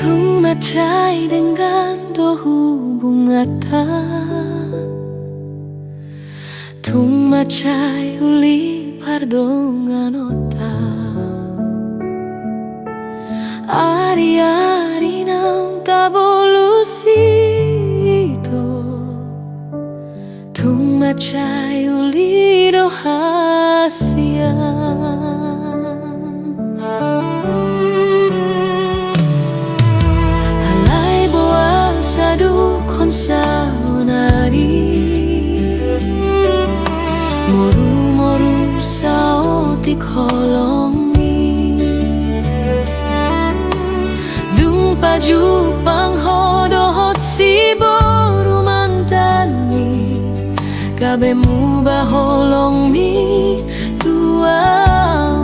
Tung macai dengan dohu bunga ta, tung macai uli pardongan ota. Ari-ari nang tabolusi itu, tung macai uli dohasian. Sadu konsaonari moru-moru sao ti kolongi dung paju panghodohot si boru mantani kabemu baholong mi tuau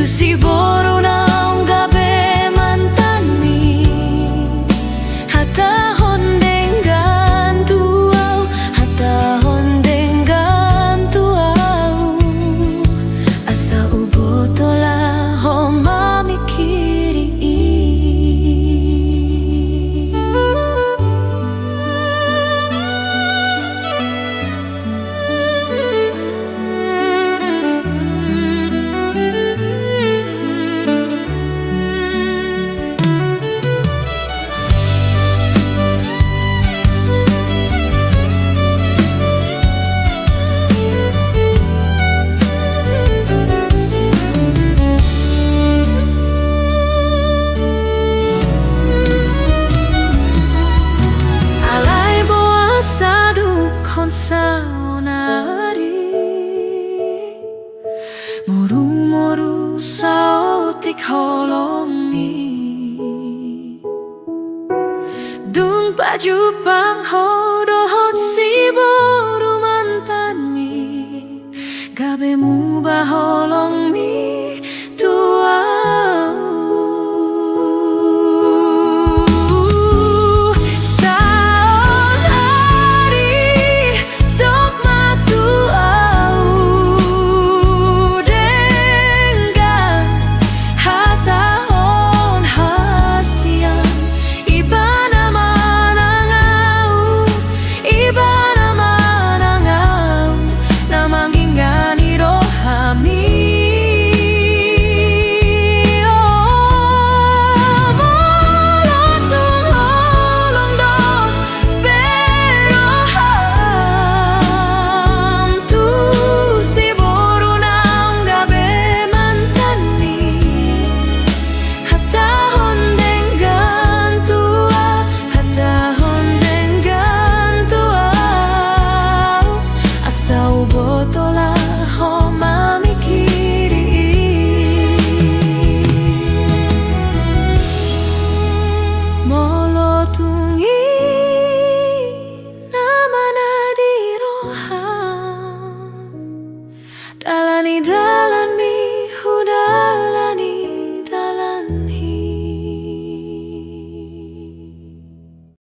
si boru naung gabe mantani hata hondengan tuau, hata hondengan tuau asa ubotola homa mikiri konsaonari moru-moru sao ti kolongi dung baju panghodohot si boru mantani kabemu baholong mi